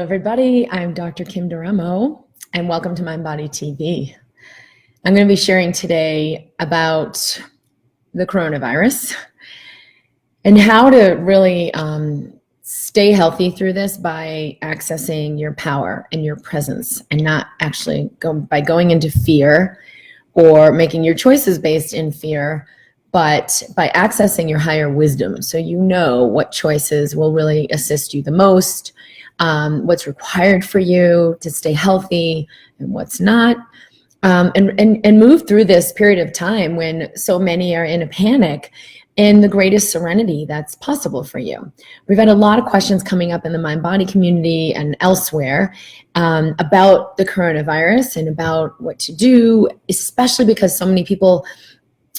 Everybody, I'm Dr. Kim Duramo, and welcome to MindBody TV. I'm going to be sharing today about the coronavirus and how to really stay healthy through this by accessing your power and your presence, and not actually by going into fear or making your choices based in fear, but by accessing your higher wisdom, so you know what choices will really assist you the most, what's required for you to stay healthy and what's not, and move through this period of time when so many are in a panic in the greatest serenity that's possible for you. We've had a lot of questions coming up in the MindBody community and elsewhere about the coronavirus and about what to do, especially because so many people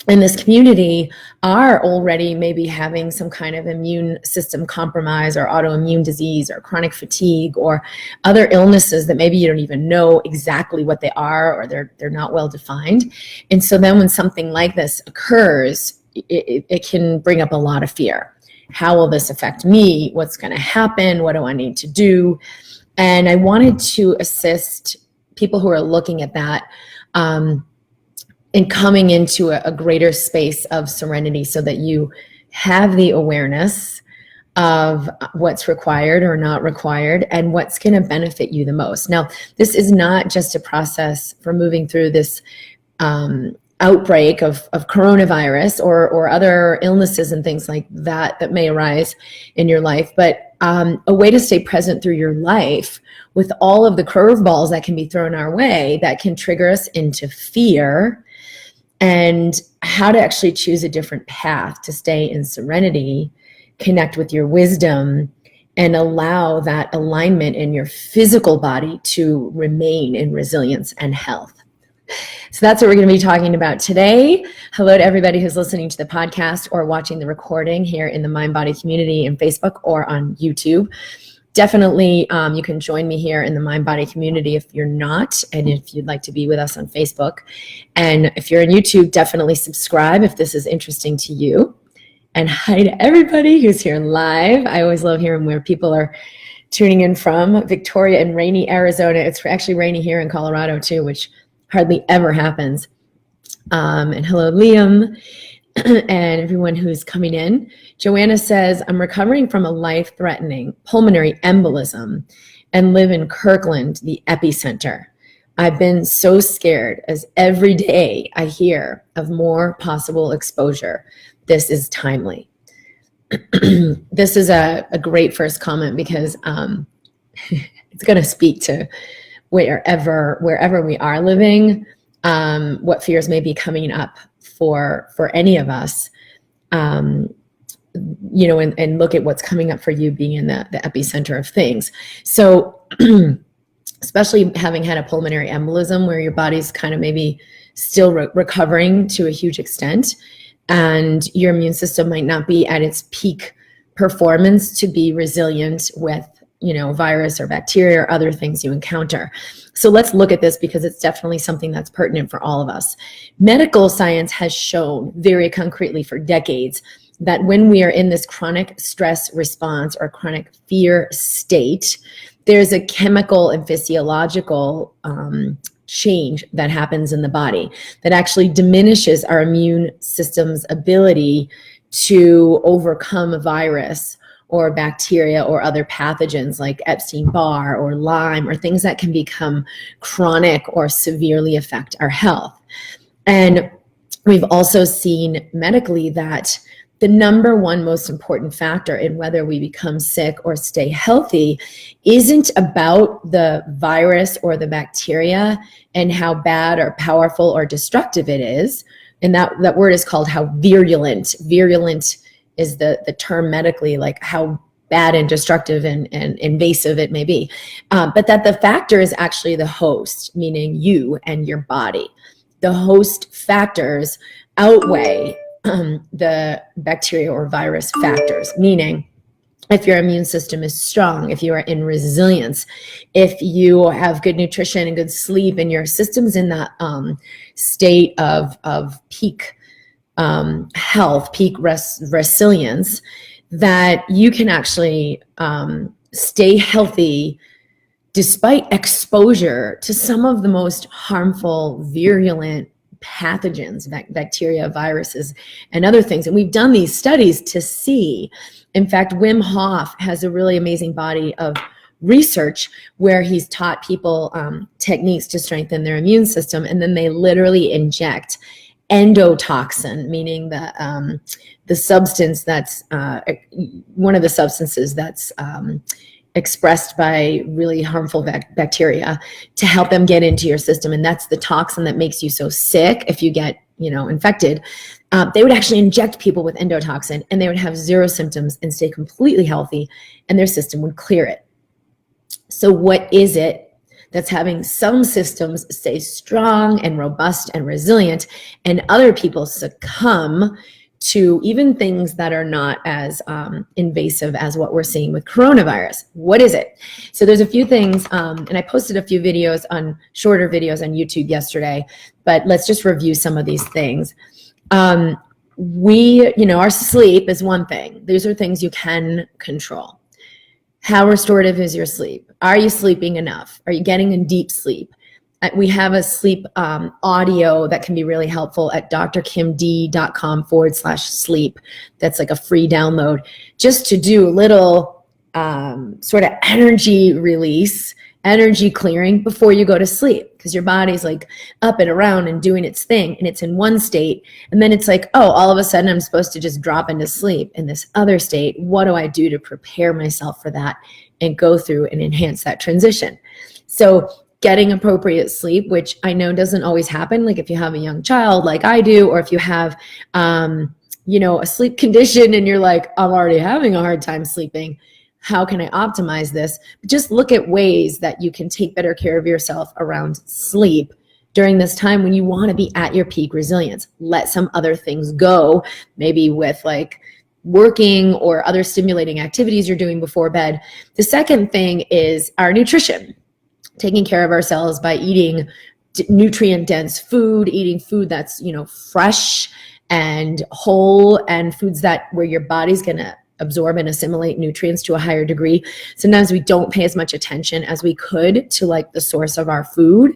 in this community are already maybe having some kind of immune system compromise or autoimmune disease or chronic fatigue or other illnesses that maybe you don't even know exactly what they are, or they're not well defined. And so then when something like this occurs, it can bring up a lot of fear. How will this affect me? What's going to happen? What do I need to do? And I wanted to assist people who are looking at that and coming into a greater space of serenity, so that you have the awareness of what's required or not required and what's going to benefit you the most. Now, this is not just a process for moving through this outbreak of coronavirus or other illnesses and things like that that may arise in your life, but a way to stay present through your life with all of the curveballs that can be thrown our way that can trigger us into fear, and how to actually choose a different path to stay in serenity, connect with your wisdom, and allow that alignment in your physical body to remain in resilience and health. So that's what we're going to be talking about today. Hello to everybody who's listening to the podcast or watching the recording here in the MindBody community in Facebook or on YouTube. Definitely, you can join me here in the MindBody community if you're not, and if you'd like to be with us on Facebook. And if you're on YouTube, definitely subscribe if this is interesting to you. And hi to everybody who's here live. I always love hearing where people are tuning in from. Victoria in rainy Arizona. It's actually rainy here in Colorado too, which hardly ever happens. And hello, Liam, and everyone who's coming in. Joanna says, I'm recovering from a life-threatening pulmonary embolism and live in Kirkland, the epicenter. I've been so scared, as every day I hear of more possible exposure. This is timely. This is a great first comment, because it's going to speak to wherever we are living, what fears may be coming up for any of us, and look at what's coming up for you being in the epicenter of things. So especially having had a pulmonary embolism where your body's kind of maybe still recovering to a huge extent, and your immune system might not be at its peak performance to be resilient with virus or bacteria or other things you encounter. So let's look at this, because it's definitely something that's pertinent for all of us. Medical science has shown very concretely for decades that when we are in this chronic stress response or chronic fear state, there's a chemical and physiological change that happens in the body that actually diminishes our immune system's ability to overcome a virus or bacteria or other pathogens like Epstein-Barr or Lyme, or things that can become chronic or severely affect our health. And we've also seen medically that the number one most important factor in whether we become sick or stay healthy isn't about the virus or the bacteria and how bad or powerful or destructive it is. And that word is called how virulent. Virulent is the term medically, like how bad and destructive and invasive it may be. But that the factor is actually the host, meaning you and your body. The host factors outweigh the bacteria or virus factors, meaning if your immune system is strong, if you are in resilience, if you have good nutrition and good sleep, and your system's in that state of peak health, peak resilience, that you can actually stay healthy despite exposure to some of the most harmful, virulent pathogens, bacteria, viruses, and other things. And we've done these studies to see. In fact, Wim Hof has a really amazing body of research where he's taught people techniques to strengthen their immune system, and then they literally inject endotoxin, meaning the substance that's one of the substances that's expressed by really harmful bacteria to help them get into your system. And that's the toxin that makes you so sick if you get, infected. They would actually inject people with endotoxin, and they would have zero symptoms and stay completely healthy, and their system would clear it. So what is it that's having some systems stay strong and robust and resilient, and other people succumb to even things that are not as invasive as what we're seeing with coronavirus? What is it? So there's a few things, and I posted a few videos shorter videos on YouTube yesterday, but let's just review some of these things. Our sleep is one thing. These are things you can control. How restorative is your sleep? Are you sleeping enough? Are you getting in deep sleep? We have a sleep audio that can be really helpful at drkimd.com/sleep. That's like a free download just to do a little sort of energy release, energy clearing before you go to sleep, because your body's like up and around and doing its thing, and it's in one state, and then it's like, oh, all of a sudden I'm supposed to just drop into sleep in this other state. What do I do to prepare myself for that and go through and enhance that transition? So getting appropriate sleep, which I know doesn't always happen, like if you have a young child like I do, or if you have a sleep condition and you're like, I'm already having a hard time sleeping, how can I optimize this? Just look at ways that you can take better care of yourself around sleep during this time when you want to be at your peak resilience. Let some other things go, maybe with like working or other stimulating activities you're doing before bed. The second thing is our nutrition. Taking care of ourselves by eating nutrient-dense food, eating food that's, fresh and whole, and foods where your body's going to absorb and assimilate nutrients to a higher degree. Sometimes we don't pay as much attention as we could to like the source of our food.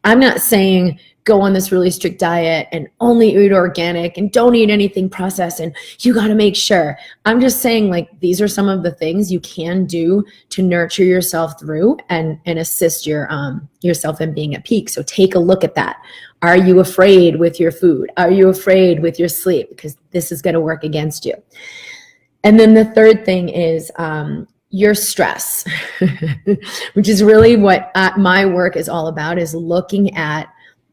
I'm not saying go on this really strict diet and only eat organic and don't eat anything processed and you got to make sure. I'm just saying, like, these are some of the things you can do to nurture yourself through and assist yourself in being at peak. So take a look at that. Are you afraid with your food? Are you afraid with your sleep? Because this is going to work against you. And then the third thing is your stress, which is really what my work is all about, is looking at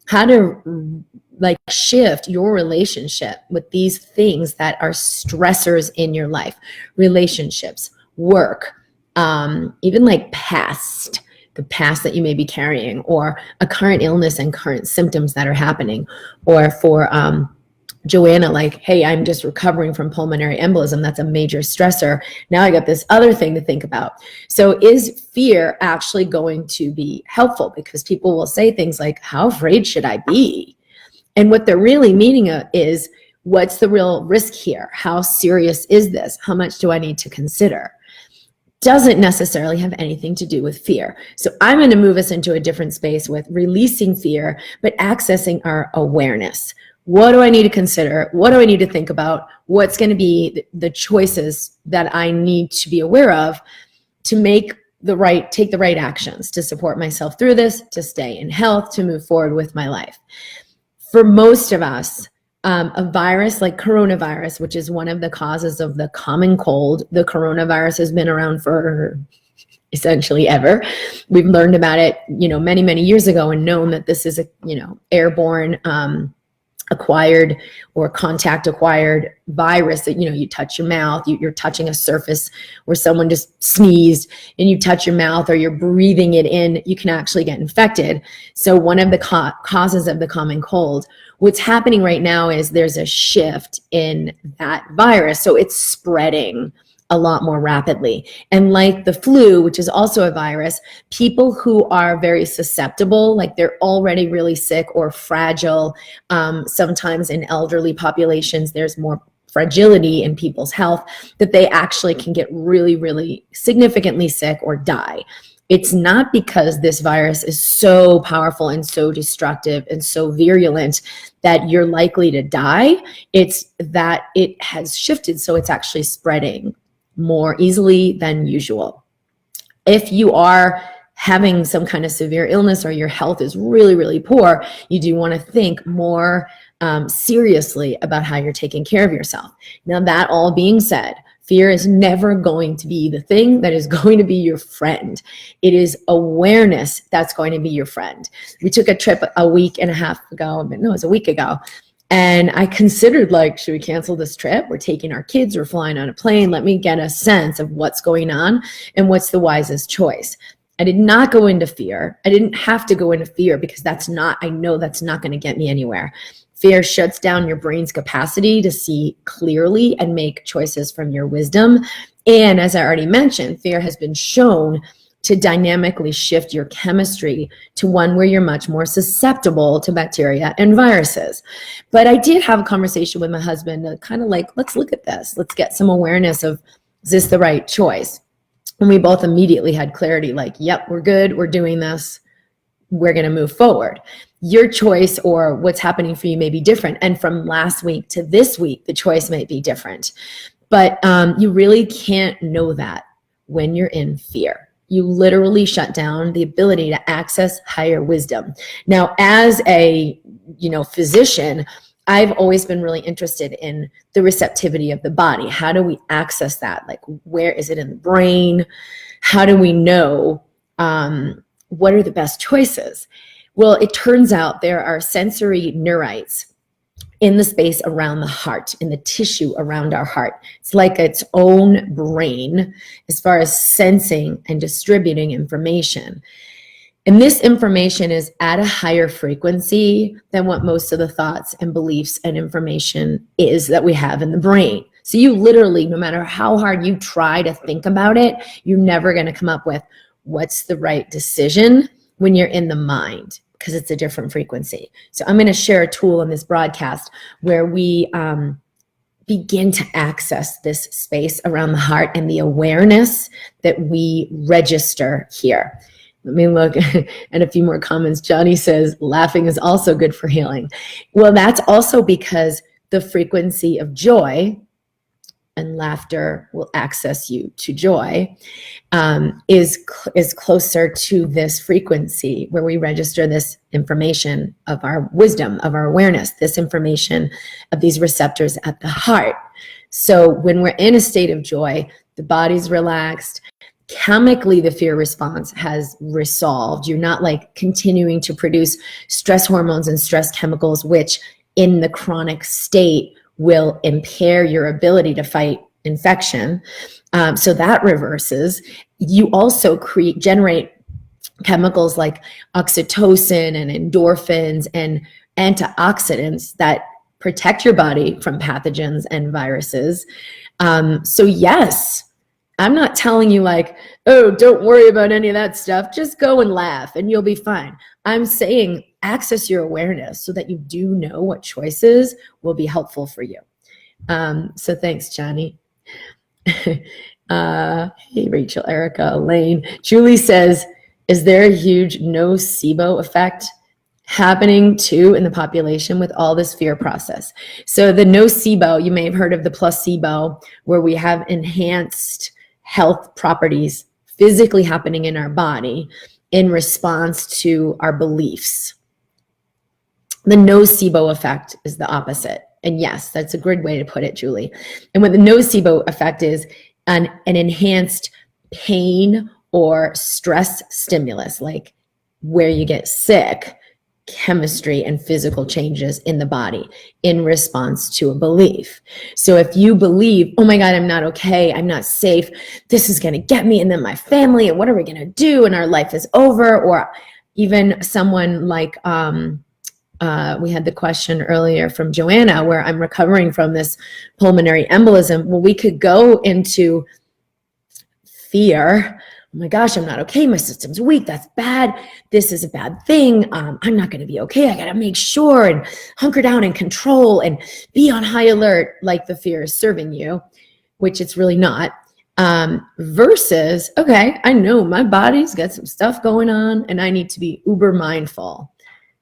how to like shift your relationship with these things that are stressors in your life, relationships, work, even like the past that you may be carrying, or a current illness and current symptoms that are happening, or for Joanna, like, hey, I'm just recovering from pulmonary embolism. That's a major stressor. Now I got this other thing to think about. So is fear actually going to be helpful? Because people will say things like, how afraid should I be? And what they're really meaning is, what's the real risk here? How serious is this? How much do I need to consider? Doesn't necessarily have anything to do with fear. So I'm going to move us into a different space with releasing fear, but accessing our awareness. What do I need to consider? What do I need to think about? What's going to be the choices that I need to be aware of to take the right actions to support myself through this, to stay in health, to move forward with my life? For most of us, a virus like coronavirus, which is one of the causes of the common cold, the coronavirus has been around for essentially ever. We've learned about it, many, many years ago, and known that this is a, airborne, acquired or contact acquired virus that, you touch your mouth, you're touching a surface where someone just sneezed and you touch your mouth, or you're breathing it in, you can actually get infected. So one of the causes of the common cold, what's happening right now is there's a shift in that virus. So it's spreading a lot more rapidly. And like the flu, which is also a virus, people who are very susceptible, like they're already really sick or fragile, sometimes in elderly populations, there's more fragility in people's health, that they actually can get really, really significantly sick or die It's not because this virus is so powerful and so destructive and so virulent that you're likely to die. It's that it has shifted, so it's actually spreading more easily than usual. If you are having some kind of severe illness or your health is really, really poor, you do want to think more seriously about how you're taking care of yourself. Now, that all being said, fear is never going to be the thing that is going to be your friend. It is awareness that's going to be your friend. We took a trip a week and a half ago, no, it was a week ago. And I considered, like, should we cancel this trip? We're taking our kids, we're flying on a plane. Let me get a sense of what's going on and what's the wisest choice. I did not go into fear. I didn't have to go into fear because I know that's not going to get me anywhere. Fear shuts down your brain's capacity to see clearly and make choices from your wisdom. And as I already mentioned, fear has been shown to dynamically shift your chemistry to one where you're much more susceptible to bacteria and viruses. But I did have a conversation with my husband, kind of like, let's look at this. Let's get some awareness of, is this the right choice? And we both immediately had clarity, like, yep, we're good. We're doing this. We're going to move forward. Your choice or what's happening for you may be different. And from last week to this week, the choice might be different. But you really can't know that when you're in fear. You literally shut down the ability to access higher wisdom. Now, as a physician, I've always been really interested in the receptivity of the body. How do we access that? Like, where is it in the brain? How do we know what are the best choices? Well, it turns out there are sensory neurites in the space around the heart, in the tissue around our heart. It's like its own brain as far as sensing and distributing information. And this information is at a higher frequency than what most of the thoughts and beliefs and information is that we have in the brain. So you literally, no matter how hard you try to think about it, you're never going to come up with what's the right decision when you're in the mind, because it's a different frequency. So I'm going to share a tool in this broadcast where we begin to access this space around the heart and the awareness that we register here. Let me look at a few more comments. Johnny says, laughing is also good for healing. Well, that's also because the frequency of joy, and laughter will access you to joy, is closer to this frequency where we register this information of our wisdom, of our awareness, this information of these receptors at the heart. So when we're in a state of joy, the body's relaxed. Chemically, the fear response has resolved. You're not like continuing to produce stress hormones and stress chemicals, which in the chronic state will impair your ability to fight infection. So that reverses. You also generate chemicals like oxytocin and endorphins and antioxidants that protect your body from pathogens and viruses. So yes, I'm not telling you like, oh, don't worry about any of that stuff. Just go and laugh and you'll be fine. I'm saying access your awareness so that you do know what choices will be helpful for you. So thanks, Johnny. Hey, Rachel, Erica, Elaine. Julie says, is there a huge nocebo effect happening too in the population with all this fear process? So the nocebo, you may have heard of the placebo, where we have enhanced health properties physically happening in our body in response to our beliefs. The nocebo effect is the opposite. And yes, that's a good way to put it, Julie. And what the nocebo effect is, an enhanced pain or stress stimulus, like where you get sick, chemistry and physical changes in the body in response to a belief. So if you believe, oh my God, I'm not okay, I'm not safe, this is going to get me, and then my family, and what are we going to do, and our life is over, or even someone like, we had the question earlier from Joanna, where I'm recovering from this pulmonary embolism. Well, we could go into fear. Oh my gosh, I'm not okay. My system's weak. That's bad. This is a bad thing. I'm not going to be okay. I got to make sure and hunker down and control and be on high alert, like the fear is serving you, which it's really not. versus, okay, I know my body's got some stuff going on and I need to be uber mindful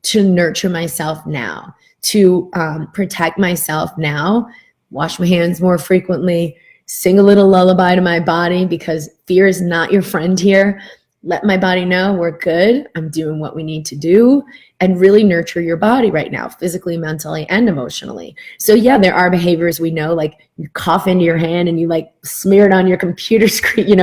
to nurture myself now, to protect myself now, wash my hands more frequently, sing a little lullaby to my body because fear is not your friend here. Let my body know we're good. I'm doing what we need to do, and really nurture your body right now, physically, mentally, and emotionally. So yeah, there are behaviors we know, like you cough into your hand and you like smear it on your computer screen,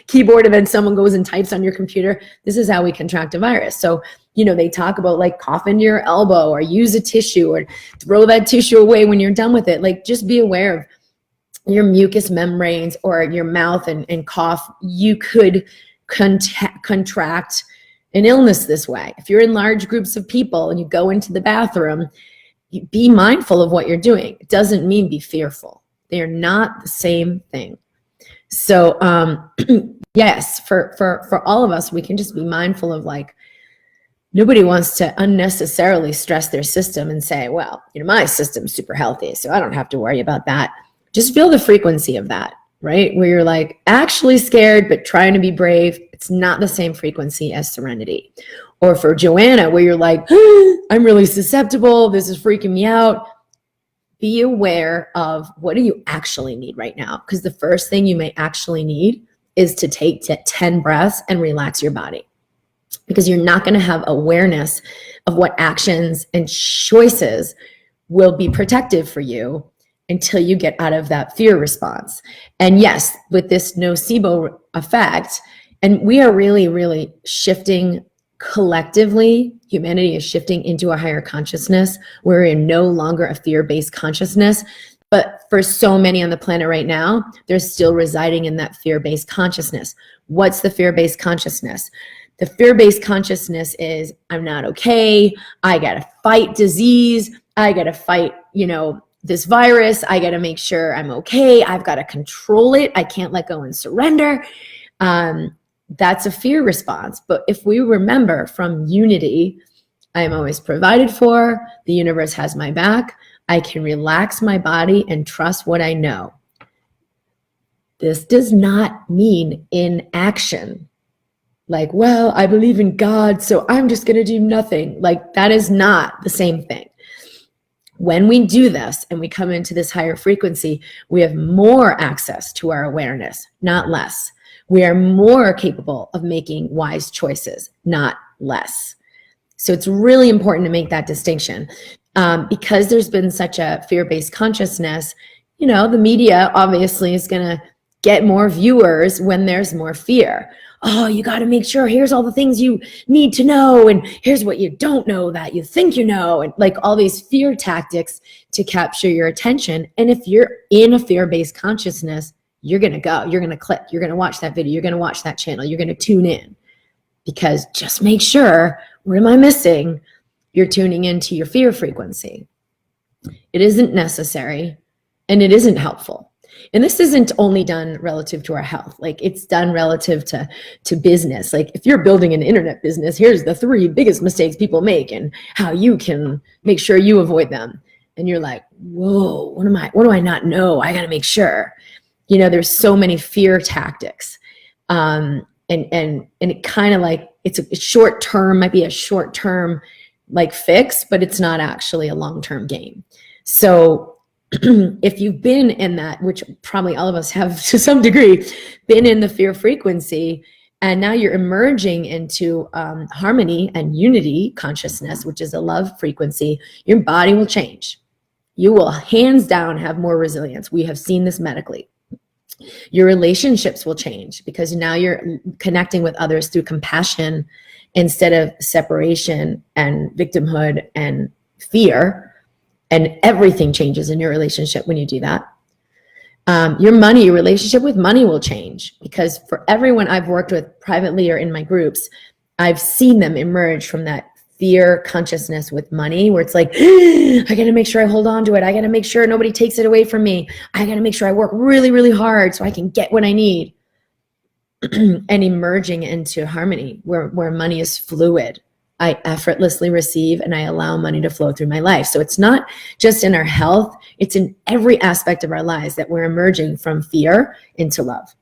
keyboard, and then someone goes and types on your computer. This is how we contract a virus. So, they talk about like cough into your elbow or use a tissue or throw that tissue away when you're done with it. Like just be aware of your mucous membranes or your mouth and cough. You could contract an illness this way. If you're in large groups of people and you go into the bathroom, be mindful of what you're doing. It doesn't mean be fearful. They are not the same thing. So yes, for all of us, we can just be mindful of like, nobody wants to unnecessarily stress their system and say, well, my system's super healthy, so I don't have to worry about that. Just feel the frequency of that. Right? Where you're like actually scared, but trying to be brave. It's not the same frequency as serenity. Or for Joanna, where you're like, I'm really susceptible. This is freaking me out. Be aware of what do you actually need right now? Because the first thing you may actually need is to take 10 breaths and relax your body. Because you're not going to have awareness of what actions and choices will be protective for you until you get out of that fear response. And yes, with this nocebo effect, and we are really, really shifting collectively, humanity is shifting into a higher consciousness. We're no longer a fear-based consciousness. But for so many on the planet right now, they're still residing in that fear-based consciousness. What's the fear-based consciousness? The fear-based consciousness is, I'm not okay. I got to fight disease. I got to fight, this virus. I got to make sure I'm okay. I've got to control it. I can't let go and surrender. That's a fear response. But if we remember from unity, I am always provided for. The universe has my back. I can relax my body and trust what I know. This does not mean inaction. Like, well, I believe in God, so I'm just going to do nothing. Like, that is not the same thing. When we do this and we come into this higher frequency, we have more access to our awareness, not less. We are more capable of making wise choices, not less. So it's really important to make that distinction. Because there's been such a fear-based consciousness, the media obviously is going to get more viewers when there's more fear. Oh, you got to make sure, here's all the things you need to know, and here's what you don't know that you think you know, and like all these fear tactics to capture your attention. And if you're in a fear-based consciousness, you're going to go, you're going to click, you're going to watch that video, you're going to watch that channel, you're going to tune in, because just make sure, what am I missing? You're tuning into your fear frequency. It isn't necessary and it isn't helpful. And this isn't only done relative to our health. Like, it's done relative to business. Like, if you're building an internet business, here's the 3 biggest mistakes people make and how you can make ssure you avoid them. And you're like, whoa, what do I not know? I got to make sure. There's so many fear tactics. And it kind of like, it's a short term, might be a short term like fix, but it's not actually a long-term game. So if you've been in that, which probably all of us have to some degree, been in the fear frequency, and now you're emerging into harmony and unity consciousness, which is a love frequency, your body will change. You will hands down have more resilience. We have seen this medically. Your relationships will change because now you're connecting with others through compassion instead of separation and victimhood and fear. And everything changes in your relationship when you do that. Your relationship with money will change, because for everyone I've worked with privately or in my groups, I've seen them emerge from that fear consciousness with money, where it's like, I got to make sure I hold on to it. I got to make sure nobody takes it away from me. I got to make sure I work really, really hard so I can get what I need. And emerging into harmony where money is fluid. I effortlessly receive and I allow money to flow through my life. So it's not just in our health, it's in every aspect of our lives that we're emerging from fear into love.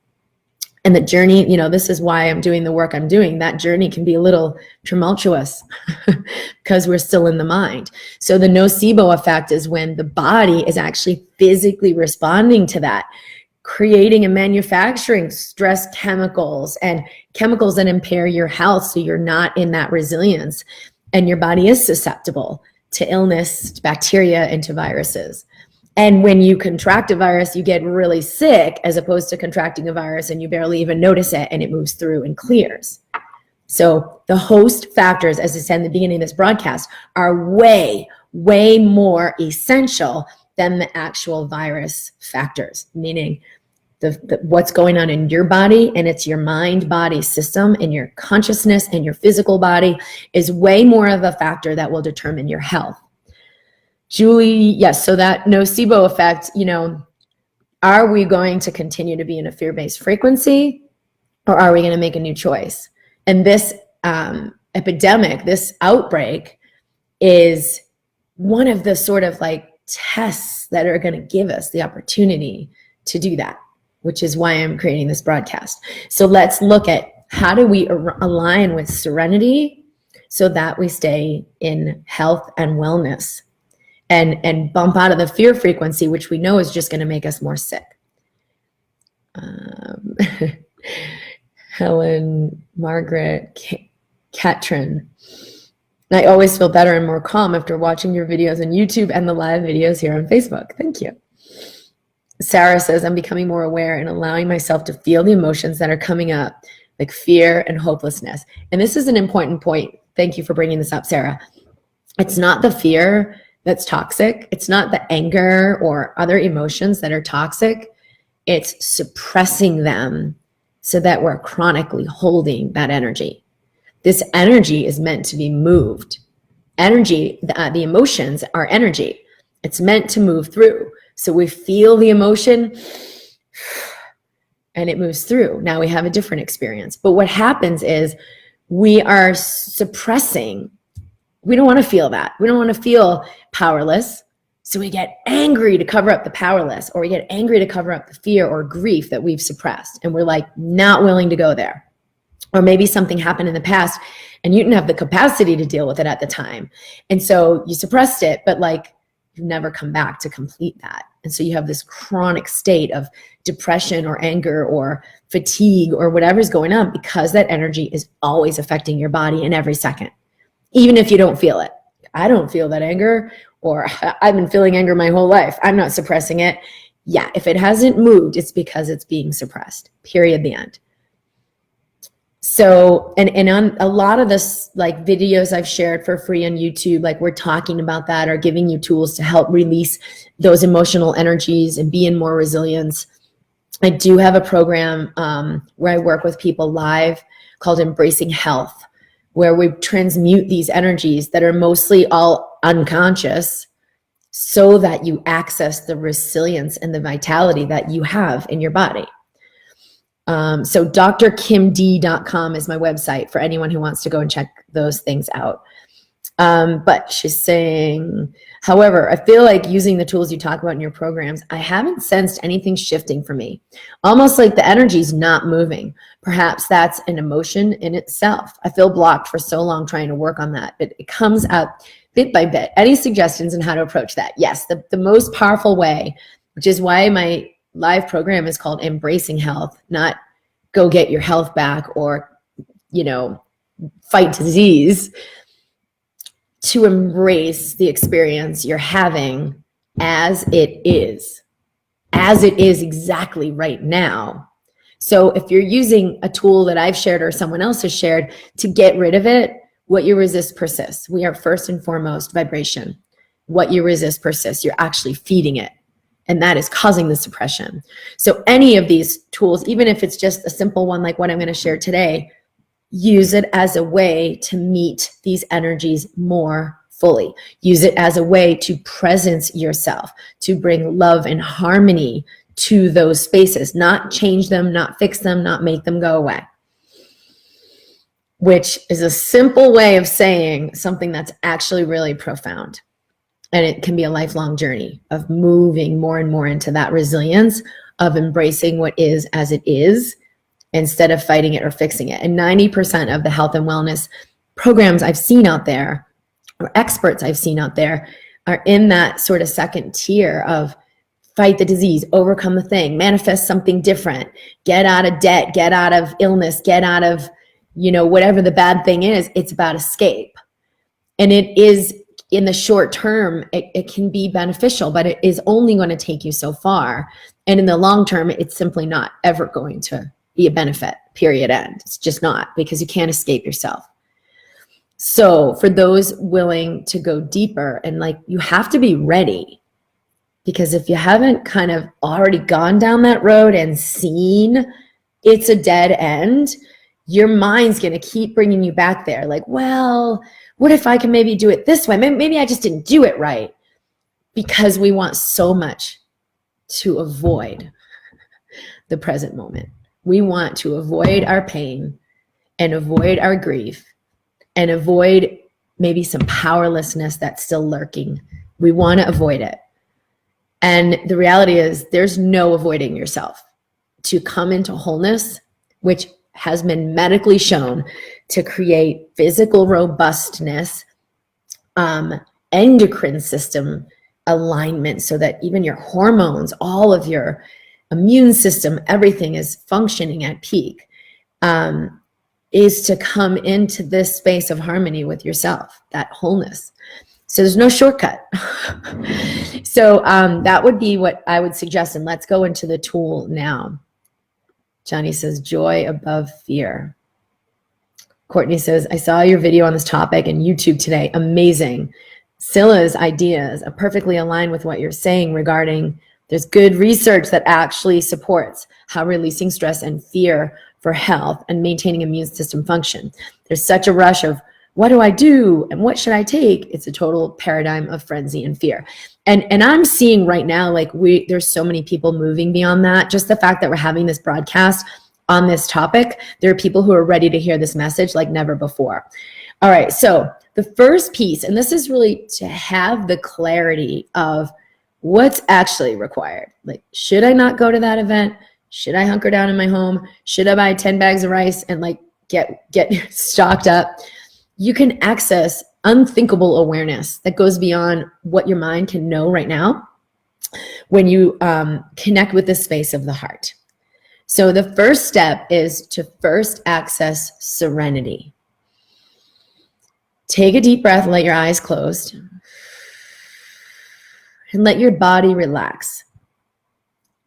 And the journey, this is why I'm doing the work I'm doing. That journey can be a little tumultuous because we're still in the mind. So the nocebo effect is when the body is actually physically responding to that, creating and manufacturing stress chemicals and chemicals that impair your health, so you're not in that resilience. And your body is susceptible to illness, to bacteria, and to viruses. And when you contract a virus, you get really sick, as opposed to contracting a virus and you barely even notice it and it moves through and clears. So the host factors, as I said in the beginning of this broadcast, are way, way more essential than the actual virus factors, meaning what's going on in your body, and it's your mind-body system, and your consciousness and your physical body is way more of a factor that will determine your health. Julie, yes, so that nocebo effect, are we going to continue to be in a fear-based frequency, or are we going to make a new choice? And this epidemic, this outbreak, is one of the sort of like tests that are going to give us the opportunity to do that, which is why I'm creating this broadcast. So let's look at how do we align with serenity so that we stay in health and wellness, and bump out of the fear frequency, which we know is just going to make us more sick. Helen, Margaret, Katrin. I always feel better and more calm after watching your videos on YouTube and the live videos here on Facebook. Thank you. Sarah says, I'm becoming more aware and allowing myself to feel the emotions that are coming up, like fear and hopelessness. And this is an important point. Thank you for bringing this up, Sarah. It's not the fear that's toxic. It's not the anger or other emotions that are toxic. It's suppressing them so that we're chronically holding that energy. This energy is meant to be moved. Energy, the emotions are energy. It's meant to move through. So we feel the emotion and it moves through. Now we have a different experience. But what happens is we are suppressing. We don't want to feel that. We don't want to feel powerless. So we get angry to cover up the powerless, or we get angry to cover up the fear or grief that we've suppressed. And we're like not willing to go there. Or maybe something happened in the past and you didn't have the capacity to deal with it at the time. And so you suppressed it, but like you've never come back to complete that. And so you have this chronic state of depression or anger or fatigue or whatever's going on, because that energy is always affecting your body in every second, even if you don't feel it. I don't feel that anger, or I've been feeling anger my whole life. I'm not suppressing it. Yeah, if it hasn't moved, it's because it's being suppressed, period, the end. So, and on a lot of this, like videos I've shared for free on YouTube, like we're talking about that, or giving you tools to help release those emotional energies and be in more resilience. I do have a program where I work with people live called Embracing Health, where we transmute these energies that are mostly all unconscious so that you access the resilience and the vitality that you have in your body. So drkimd.com is my website for anyone who wants to go and check those things out. But she's saying, however, I feel like using the tools you talk about in your programs, I haven't sensed anything shifting for me. Almost like the energy's not moving. Perhaps that's an emotion in itself. I feel blocked for so long trying to work on that, but it comes up bit by bit. Any suggestions on how to approach that? Yes, the most powerful way, which is why my live program is called Embracing Health, not go get your health back or, fight disease, to embrace the experience you're having as it is exactly right now. So if you're using a tool that I've shared or someone else has shared to get rid of it, what you resist persists. We are first and foremost vibration. What you resist persists. You're actually feeding it. And that is causing the suppression. So any of these tools, even if it's just a simple one like what I'm going to share today, use it as a way to meet these energies more fully. Use it as a way to presence yourself, to bring love and harmony to those spaces, not change them, not fix them, not make them go away. Which is a simple way of saying something that's actually really profound. And it can be a lifelong journey of moving more and more into that resilience of embracing what is as it is, instead of fighting it or fixing it. And 90% of the health and wellness programs I've seen out there, or experts I've seen out there, are in that sort of second tier of fight the disease, overcome the thing, manifest something different, get out of debt, get out of illness, get out of, whatever the bad thing is. It's about escape. And it is, in the short term, it can be beneficial, but it is only going to take you so far. And in the long term, it's simply not ever going to be a benefit, period, end. It's just not, because you can't escape yourself. So for those willing to go deeper, and you have to be ready, because if you haven't kind of already gone down that road and seen it's a dead end, your mind's going to keep bringing you back there. Well, what if I can maybe do it this way? Maybe I just didn't do it right, because we want so much to avoid the present moment. We want to avoid our pain and avoid our grief and avoid maybe some powerlessness that's still lurking. We want to avoid it. And the reality is, there's no avoiding yourself. To come into wholeness, which has been medically shown to create physical robustness, endocrine system alignment, so that even your hormones, all of your immune system, everything is functioning at peak, is to come into this space of harmony with yourself, that wholeness. So there's no shortcut. So that would be what I would suggest. And let's go into the tool now. Johnny says, joy above fear. Courtney says, I saw your video on this topic in YouTube today. Amazing. Scylla's ideas are perfectly aligned with what you're saying regarding there's good research that actually supports how releasing stress and fear for health and maintaining immune system function. There's such a rush of, what do I do? And what should I take? It's a total paradigm of frenzy and fear. And I'm seeing right now, there's so many people moving beyond that. Just the fact that we're having this broadcast on this topic, there are people who are ready to hear this message like never before. All right, so the first piece, and this is really to have the clarity of what's actually required. Should I not go to that event? Should I hunker down in my home? Should I buy 10 bags of rice and get stocked up? You can access unthinkable awareness that goes beyond what your mind can know right now when you connect with the space of the heart. So the first step is to first access serenity. Take a deep breath, let your eyes closed, and let your body relax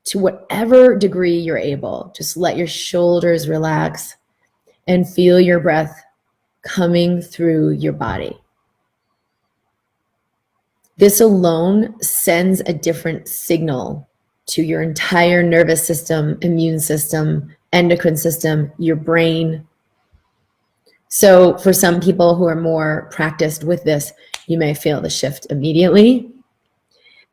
to whatever degree you're able. Just let your shoulders relax and feel your breath coming through your body. This alone sends a different signal to your entire nervous system, immune system, endocrine system, your brain. So for some people who are more practiced with this, you may feel the shift immediately.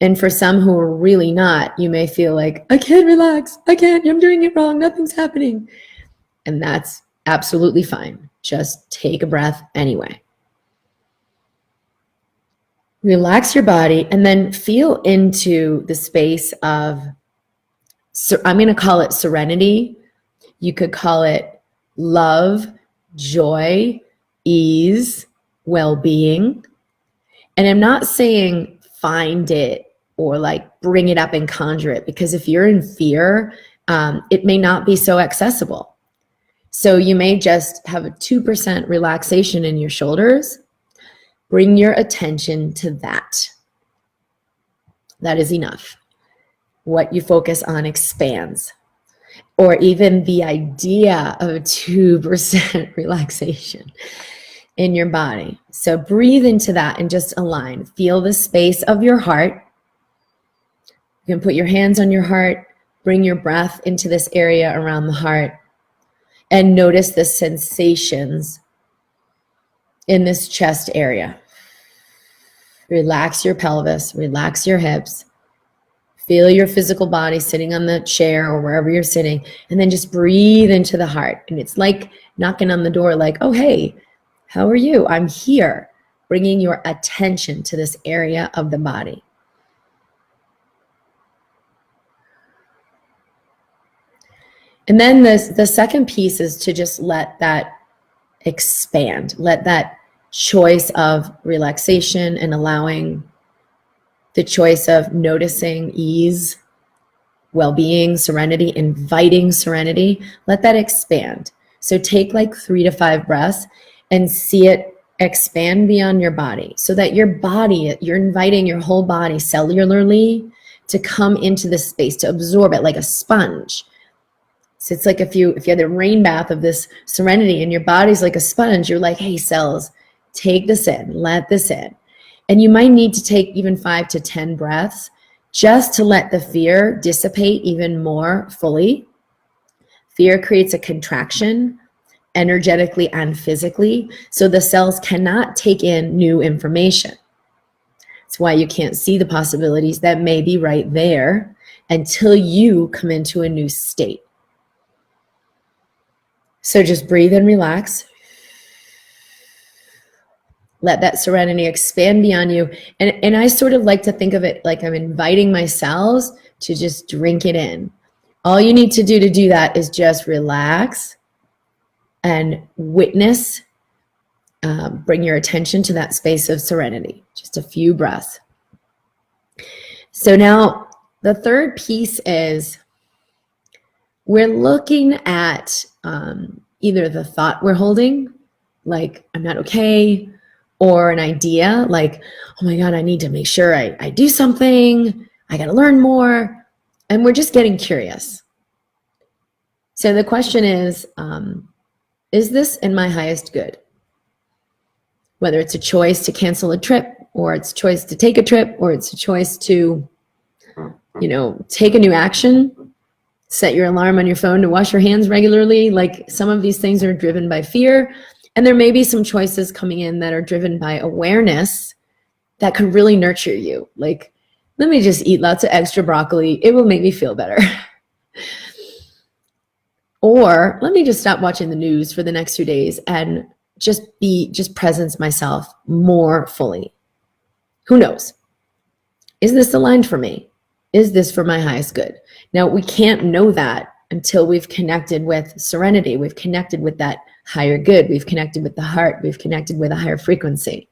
And for some who are really not, you may feel like, I can't relax. I'm doing it wrong. Nothing's happening. And that's absolutely fine. Just take a breath anyway. Relax your body and then feel into the space of, I'm going to call it serenity. You could call it love, joy, ease, well-being. And I'm not saying find it or bring it up and conjure it, because if you're in fear, it may not be so accessible. So you may just have a 2% relaxation in your shoulders. Bring your attention to that. That is enough. What you focus on expands. Or even the idea of a 2% relaxation in your body. So breathe into that and just align. Feel the space of your heart. You can put your hands on your heart. Bring your breath into this area around the heart. And notice the sensations in this chest area. Relax your pelvis, relax your hips. Feel your physical body sitting on the chair or wherever you're sitting, and then just breathe into the heart. And it's like knocking on the door, oh, hey, how are you? I'm here, bringing your attention to this area of the body. And then the second piece is to just let that expand, let that choice of relaxation and allowing the choice of noticing ease, well-being, serenity, inviting serenity, let that expand. So take like 3 to 5 breaths and see it expand beyond your body, so that your body, you're inviting your whole body cellularly to come into this space, to absorb it like a sponge. So it's like if you had a rain bath of this serenity and your body's like a sponge, you're like, hey, cells, take this in, let this in. And you might need to take even 5 to 10 breaths just to let the fear dissipate even more fully. Fear creates a contraction energetically and physically, so the cells cannot take in new information. That's why you can't see the possibilities that may be right there until you come into a new state. So just breathe and relax. Let that serenity expand beyond you. And I sort of like to think of it like I'm inviting my cells to just drink it in. All you need to do that is just relax and witness, bring your attention to that space of serenity. Just a few breaths. So now the third piece is we're looking at either the thought we're holding, like I'm not okay, or an idea like, oh my God, I need to make sure I do something. I got to learn more. And we're just getting curious. So the question is this in my highest good? Whether it's a choice to cancel a trip, or it's a choice to take a trip, or it's a choice to, take a new action, set your alarm on your phone to wash your hands regularly. Like some of these things are driven by fear. And there may be some choices coming in that are driven by awareness that could really nurture you. Like, let me just eat lots of extra broccoli. It will make me feel better. Or let me just stop watching the news for the next 2 days and just presence myself more fully. Who knows? Is this aligned for me? Is this for my highest good? Now, we can't know that until we've connected with serenity. We've connected with that higher good. We've connected with the heart. We've connected with a higher frequency.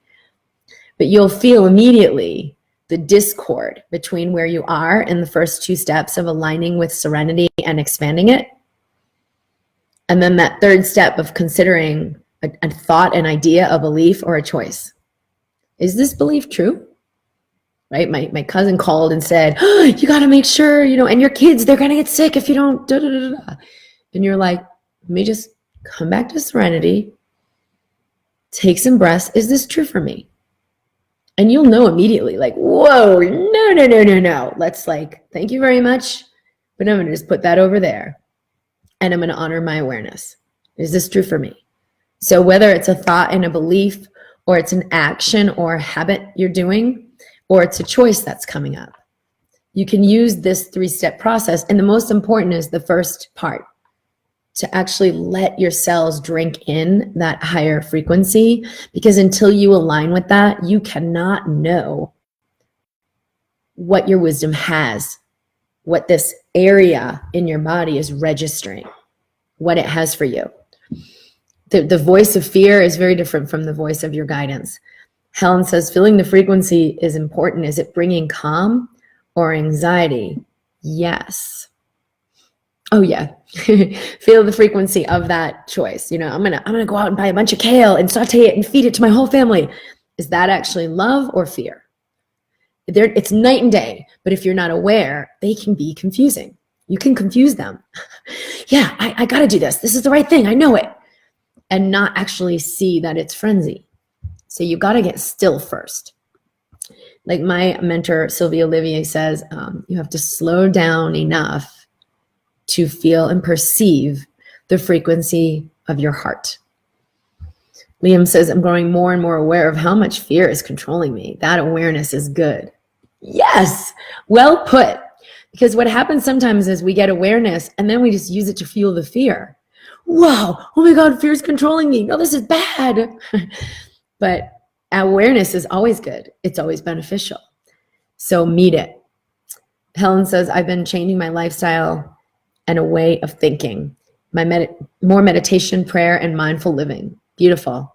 But you'll feel immediately the discord between where you are in the first 2 steps of aligning with serenity and expanding it. And then that third step of considering a thought, an idea, a belief, or a choice. Is this belief true? Right? My cousin called and said, oh, you got to make sure, and your kids, they're going to get sick if you don't, da, da, da, da. And you're like, let me just come back to serenity, take some breaths. Is this true for me? And you'll know immediately, like, whoa, no. Let's thank you very much. But I'm going to just put that over there. And I'm going to honor my awareness. Is this true for me? So whether it's a thought and a belief, or it's an action or a habit you're doing, or it's a choice that's coming up, you can use this 3-step process. And the most important is the first part, to actually let your cells drink in that higher frequency, because until you align with that, you cannot know what your wisdom has, what this area in your body is registering, what it has for you. The voice of fear is very different from the voice of your guidance. Helen says, feeling the frequency is important. Is it bringing calm or anxiety? Yes. Oh yeah. Feel the frequency of that choice. I'm gonna go out and buy a bunch of kale and saute it and feed it to my whole family. Is that actually love or fear? It's night and day, but if you're not aware, they can be confusing. You can confuse them. Yeah, I got to do this. This is the right thing. I know it. And not actually see that it's frenzy. So you got to get still first. Like my mentor, Sylvia Olivier, says, you have to slow down enough to feel and perceive the frequency of your heart. Liam says, I'm growing more and more aware of how much fear is controlling me. That awareness is good. Yes, well put. Because what happens sometimes is we get awareness and then we just use it to fuel the fear. Whoa, oh my God, fear is controlling me. No, this is bad. But awareness is always good. It's always beneficial. So meet it. Helen says, I've been changing my lifestyle and a way of thinking. More meditation, prayer, and mindful living. Beautiful.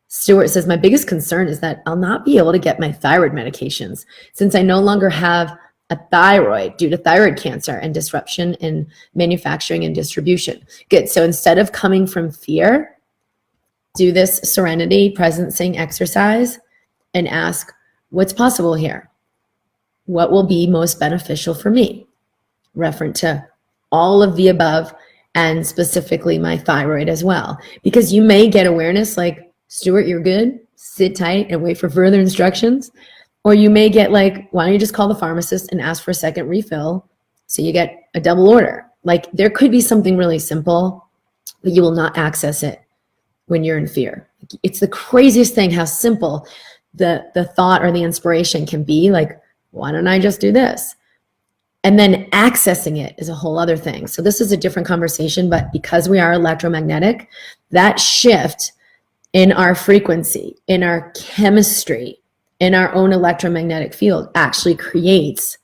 Stuart says, my biggest concern is that I'll not be able to get my thyroid medications since I no longer have a thyroid due to thyroid cancer and disruption in manufacturing and distribution. Good. So instead of coming from fear, do this serenity presencing exercise and ask, what's possible here? What will be most beneficial for me? Referent to all of the above and specifically my thyroid as well. Because you may get awareness like, Stuart, you're good. Sit tight and wait for further instructions. Or you may get like, why don't you just call the pharmacist and ask for a second refill so you get a double order? Like there could be something really simple, but you will not access it when you're in fear. It's the craziest thing how simple the thought or the inspiration can be. Like, why don't I just do this? And then accessing it is a whole other thing. So this is a different conversation, but because we are electromagnetic, that shift in our frequency, in our chemistry, in our own electromagnetic field actually creates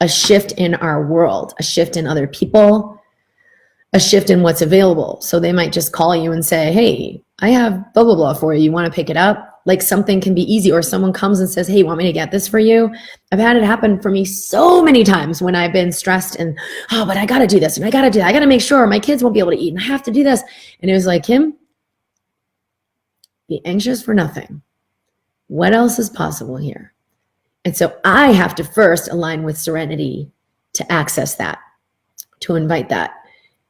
a shift in our world, a shift in other people, a shift in what's available. So they might just call you and say, hey, I have blah, blah, blah for you. You want to pick it up? Like something can be easy, or someone comes and says, hey, you want me to get this for you? I've had it happen for me so many times when I've been stressed and, oh, but I got to do this and I got to do that. I got to make sure my kids won't be able to eat and I have to do this. And it was like, Kim, be anxious for nothing. What else is possible here? And so I have to first align with serenity to access that, to invite that.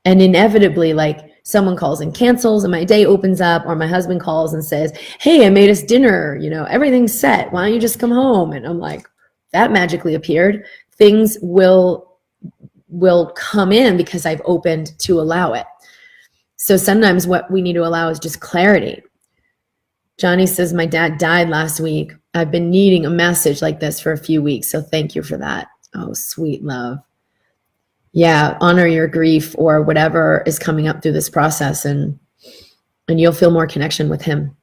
And inevitably, like someone calls and cancels and my day opens up, or my husband calls and says, hey, I made us dinner, everything's set. Why don't you just come home? And I'm like, that magically appeared. Things will come in because I've opened to allow it. So sometimes what we need to allow is just clarity. Johnny says, my dad died last week. I've been needing a message like this for a few weeks. So thank you for that. Oh, sweet love. Yeah, honor your grief or whatever is coming up through this process, and you'll feel more connection with him.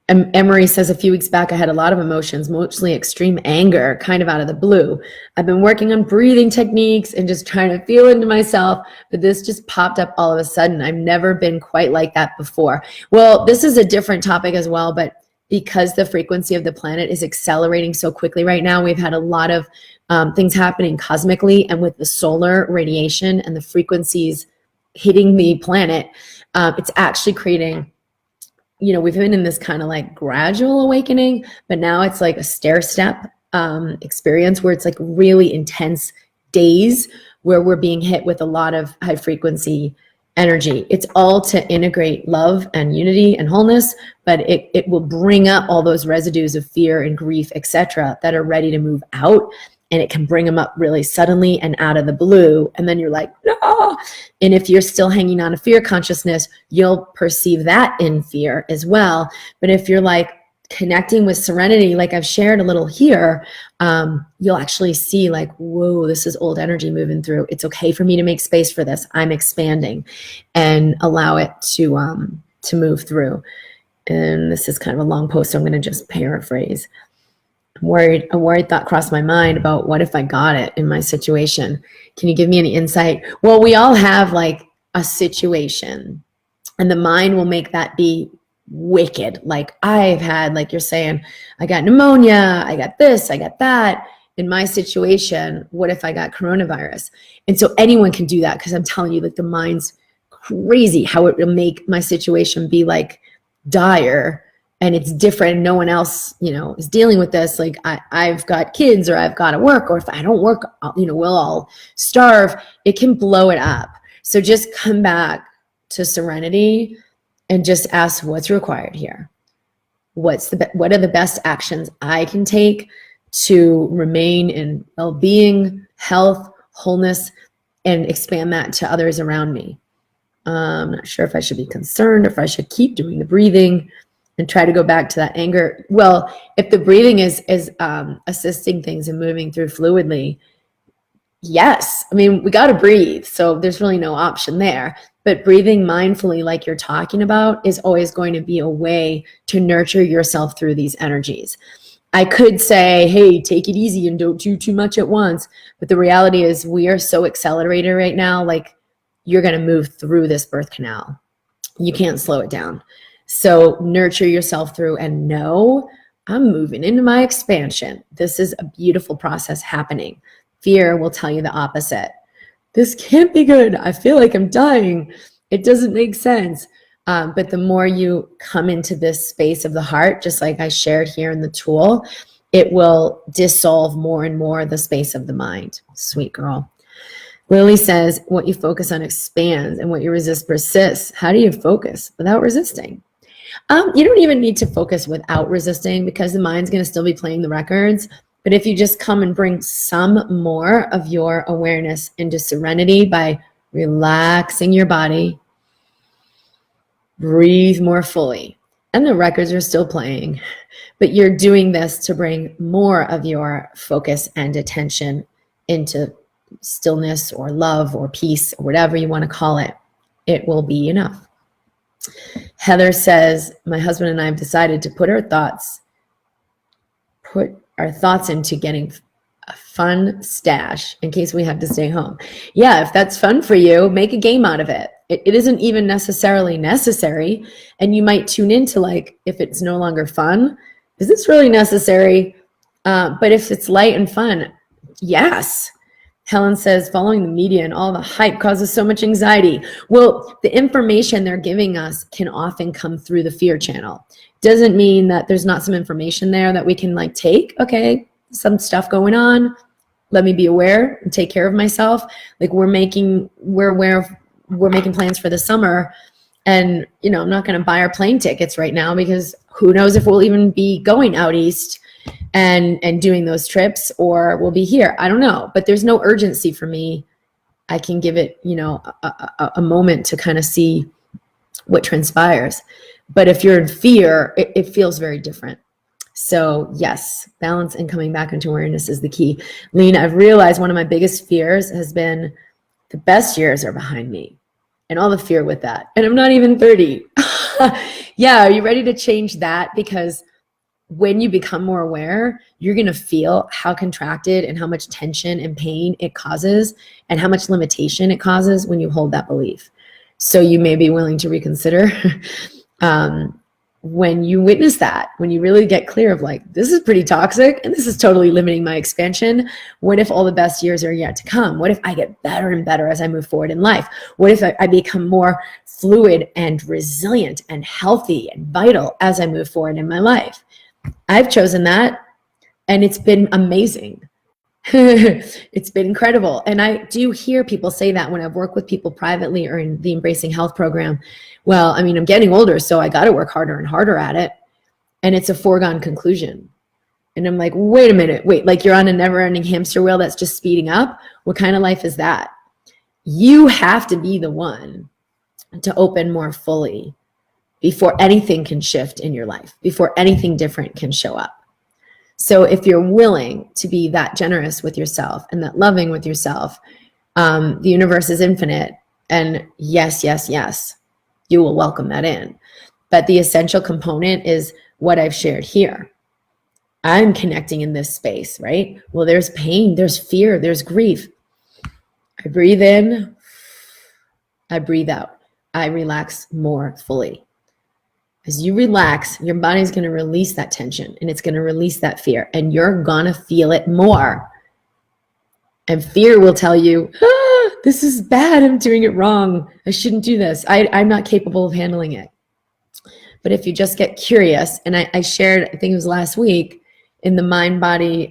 Emery says, a few weeks back, I had a lot of emotions, mostly extreme anger, kind of out of the blue. I've been working on breathing techniques and just trying to feel into myself, but this just popped up all of a sudden. I've never been quite like that before. Well, this is a different topic as well, but because the frequency of the planet is accelerating so quickly right now, we've had a lot of things happening cosmically, and with the solar radiation and the frequencies hitting the planet, it's actually creating, we've been in this kind of like gradual awakening, but now it's like a stair step experience where it's like really intense days where we're being hit with a lot of high frequency energy. It's all to integrate love and unity and wholeness, but it will bring up all those residues of fear and grief, etc., that are ready to move out. And it can bring them up really suddenly and out of the blue. And then you're like, no. And if you're still hanging on to fear consciousness, you'll perceive that in fear as well. But if you're like connecting with serenity, like I've shared a little here, you'll actually see like, whoa, this is old energy moving through. It's okay for me to make space for this. I'm expanding, and allow it to move through. And this is kind of a long post, so I'm going to just paraphrase. A worried thought crossed my mind about what if I got it in my situation. Can you give me any insight? Well, we all have like a situation, and the mind will make that be wicked. Like I've had, like you're saying, I got pneumonia, I got this, I got that. In my situation, what if I got coronavirus? And so anyone can do that, because I'm telling you, like the mind's crazy how it will make my situation be like dire. And it's different. No one else, is dealing with this. Like I've got kids, or I've got to work, or if I don't work, we'll all starve. It can blow it up. So just come back to serenity and just ask what's required here. What are the best actions I can take to remain in well-being, health, wholeness, and expand that to others around me. I'm not sure if I should be concerned or if I should keep doing the breathing and try to go back to that anger. Well, if the breathing is assisting things and moving through fluidly, yes. I mean, we got to breathe. So there's really no option there. But breathing mindfully, like you're talking about, is always going to be a way to nurture yourself through these energies. I could say, hey, take it easy and don't do too much at once. But the reality is we are so accelerated right now. Like, you're going to move through this birth canal. You can't slow it down. So nurture yourself through and know I'm moving into my expansion. This is a beautiful process happening. Fear will tell you the opposite. This can't be good. I feel like I'm dying. It doesn't make sense. But the more you come into this space of the heart, just like I shared here in the tool, it will dissolve more and more the space of the mind. Sweet girl. Lily says, what you focus on expands and what you resist persists. How do you focus without resisting? You don't even need to focus without resisting because the mind's going to still be playing the records. But if you just come and bring some more of your awareness into serenity by relaxing your body, breathe more fully, and the records are still playing, but you're doing this to bring more of your focus and attention into stillness or love or peace or whatever you want to call it, it will be enough. Heather says, my husband and I have decided to put our thoughts into getting a fun stash in case we have to stay home. Yeah, if that's fun for you, make a game out of it. It isn't even necessarily necessary. And you might tune into like, if it's no longer fun, is this really necessary? But if it's light and fun, yes. Helen says, following the media and all the hype causes so much anxiety. Well, the information they're giving us can often come through the fear channel. Doesn't mean that there's not some information there that we can like take. Okay, some stuff going on. Let me be aware and take care of myself. Like we're making plans for the summer, and I'm not going to buy our plane tickets right now because who knows if we'll even be going out east and doing those trips, or we'll be here. I don't know, but there's no urgency for me. I can give it, a moment to kind of see what transpires. But if you're in fear, it feels very different. So yes, balance and coming back into awareness is the key. Lena, I've realized one of my biggest fears has been the best years are behind me and all the fear with that. And I'm not even 30. Yeah, are you ready to change that? Because when you become more aware, you're going to feel how contracted and how much tension and pain it causes and how much limitation it causes when you hold that belief. So you may be willing to reconsider when you witness that, when you really get clear of like, this is pretty toxic and this is totally limiting my expansion. What if all the best years are yet to come? What if I get better and better as I move forward in life? What if I become more fluid and resilient and healthy and vital as I move forward in my life? I've chosen that, and it's been amazing. It's been incredible. And I do hear people say that when I've worked with people privately or in the Embracing Health program. Well, I mean, I'm getting older, so I got to work harder and harder at it. And it's a foregone conclusion. And I'm like, wait a minute, like you're on a never-ending hamster wheel that's just speeding up? What kind of life is that? You have to be the one to open more fully before anything can shift in your life, before anything different can show up. So if you're willing to be that generous with yourself and that loving with yourself, the universe is infinite. And yes, you will welcome that in. But the essential component is what I've shared here. I'm connecting in this space, right? Well, there's pain, there's fear, there's grief. I breathe in, I breathe out. I relax more fully. As you relax, your body's going to release that tension and it's going to release that fear, and you're going to feel it more. And fear will tell you, this is bad. I'm doing it wrong. I shouldn't do this. I'm not capable of handling it. But if you just get curious, and I shared, I think it was last week in the MindBody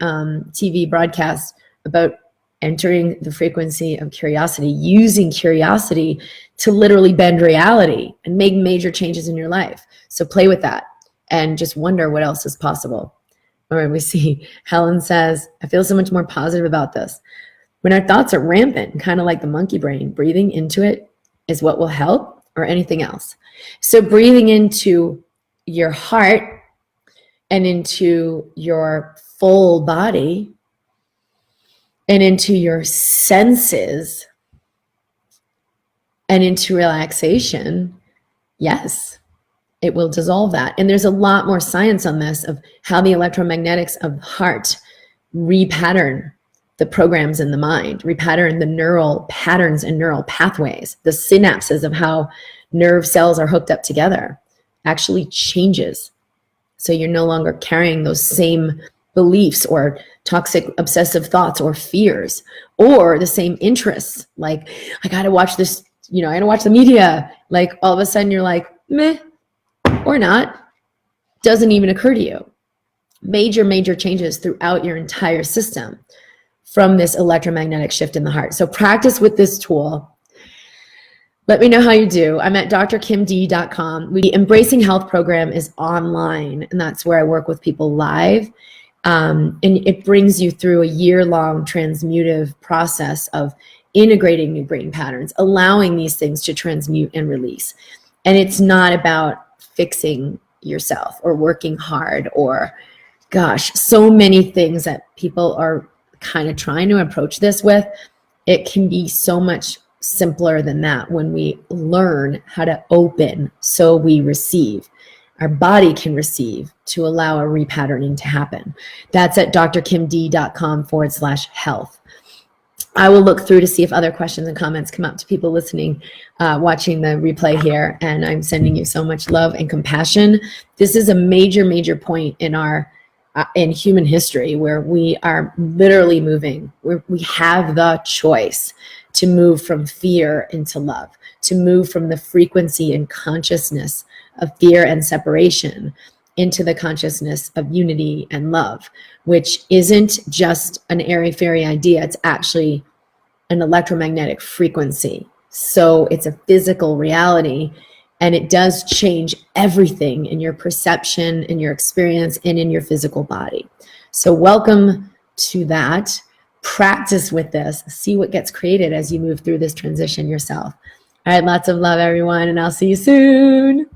TV broadcast about entering the frequency of curiosity, using curiosity to literally bend reality and make major changes in your life. So play with that and just wonder what else is possible. All right, we see Helen says, I feel so much more positive about this. When our thoughts are rampant, kind of like the monkey brain, breathing into it is what will help, or anything else. So breathing into your heart and into your full body and into your senses and into relaxation, yes, it will dissolve that. And there's a lot more science on this of how the electromagnetics of the heart repattern the programs in the mind, repattern the neural patterns and neural pathways. The synapses of how nerve cells are hooked up together actually changes. So you're no longer carrying those same beliefs or toxic obsessive thoughts or fears, or the same interests. Like, I got to watch this, I got to watch the media. Like, all of a sudden you're like, meh, or not. Doesn't even occur to you. Major changes throughout your entire system from this electromagnetic shift in the heart. So practice with this tool. Let me know how you do. I'm at drkimd.com. The Embracing Health program is online, and that's where I work with people live. And it brings you through a year-long transmutive process of integrating new brain patterns, allowing these things to transmute and release. And it's not about fixing yourself or working hard or, gosh, so many things that people are kind of trying to approach this with. It can be so much simpler than that when we learn how to open so we receive. Our body can receive to allow a repatterning to happen. That's at drkimd.com/health. I will look through to see if other questions and comments come up to people listening, watching the replay here. And I'm sending you so much love and compassion. This is a major point in our in human history where we are literally moving. We have the choice to move from fear into love, to move from the frequency and consciousness of fear and separation into the consciousness of unity and love, which isn't just an airy-fairy idea. It's actually an electromagnetic frequency. So it's a physical reality, and it does change everything in your perception, in your experience, and in your physical body. So welcome to that. Practice with this. See what gets created as you move through this transition yourself. All right, lots of love, everyone, and I'll see you soon.